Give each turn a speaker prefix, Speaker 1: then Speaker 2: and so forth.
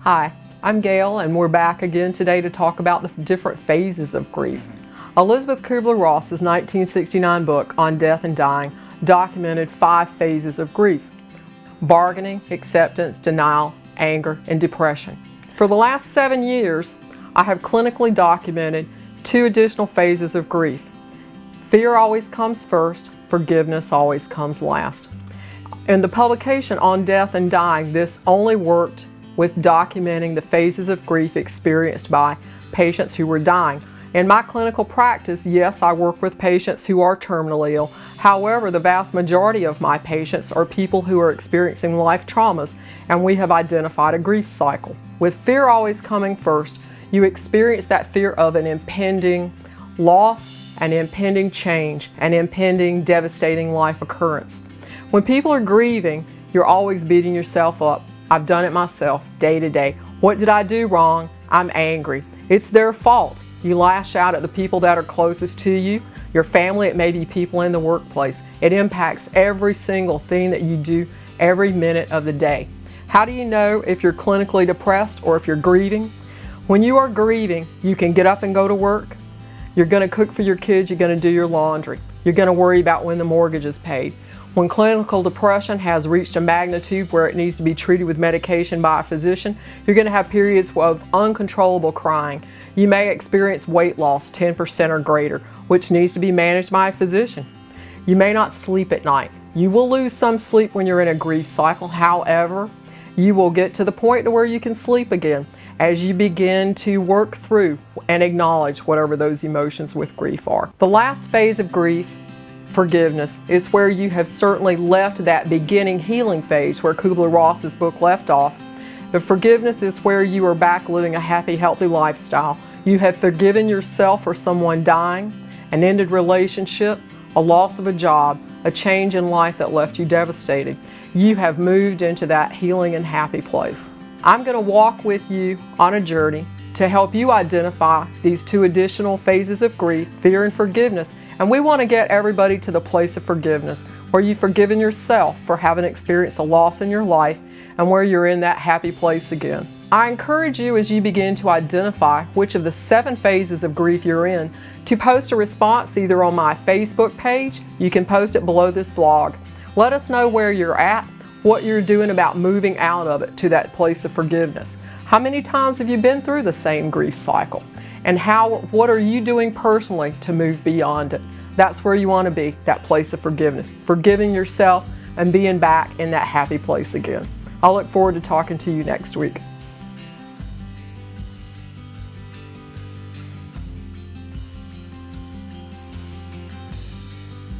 Speaker 1: Hi, I'm Gail, and we're back again today to talk about the different phases of grief. Elisabeth Kübler-Ross's 1969 book on death and dying documented 5 phases of grief: bargaining, acceptance, denial, anger, and depression. For the last 7 years, I have clinically documented 2 additional phases of grief. Fear always comes first, forgiveness always comes last. In the publication on death and dying, this only worked with documenting the phases of grief experienced by patients who were dying. In my clinical practice, yes, I work with patients who are terminally ill. However, the vast majority of my patients are people who are experiencing life traumas, and we have identified a grief cycle. With fear always coming first, you experience that fear of an impending loss, an impending change, an impending devastating life occurrence. When people are grieving, you're always beating yourself up. I've done it myself, day to day. What did I do wrong? I'm angry. It's their fault. You lash out at the people that are closest to you, your family, it may be people in the workplace. It impacts every single thing that you do every minute of the day. How do you know if you're clinically depressed or if you're grieving? When you are grieving, you can get up and go to work. You're going to cook for your kids. You're going to do your laundry. You're going to worry about when the mortgage is paid. When clinical depression has reached a magnitude where it needs to be treated with medication by a physician, you're going to have periods of uncontrollable crying. You may experience weight loss 10% or greater, which needs to be managed by a physician. You may not sleep at night. You will lose some sleep when you're in a grief cycle. However, you will get to the point where you can sleep again as you begin to work through and acknowledge whatever those emotions with grief are. The last phase of grief, forgiveness, is where you have certainly left that beginning healing phase where Kübler-Ross's book left off. The forgiveness is where you are back living a happy, healthy lifestyle. You have forgiven yourself for someone dying, an ended relationship, a loss of a job, a change in life that left you devastated. You have moved into that healing and happy place. I'm going to walk with you on a journey to help you identify these 2 additional phases of grief, fear and forgiveness. And we want to get everybody to the place of forgiveness, where you've forgiven yourself for having experienced a loss in your life and where you're in that happy place again. I encourage you, as you begin to identify which of the 7 phases of grief you're in, to post a response either on my Facebook page. You can post it below this vlog. Let us know where you're at, what you're doing about moving out of it to that place of forgiveness. How many times have you been through the same grief cycle? And what are you doing personally to move beyond it? That's where you want to be, that place of forgiveness. Forgiving yourself and being back in that happy place again. I'll look forward to talking to you next week.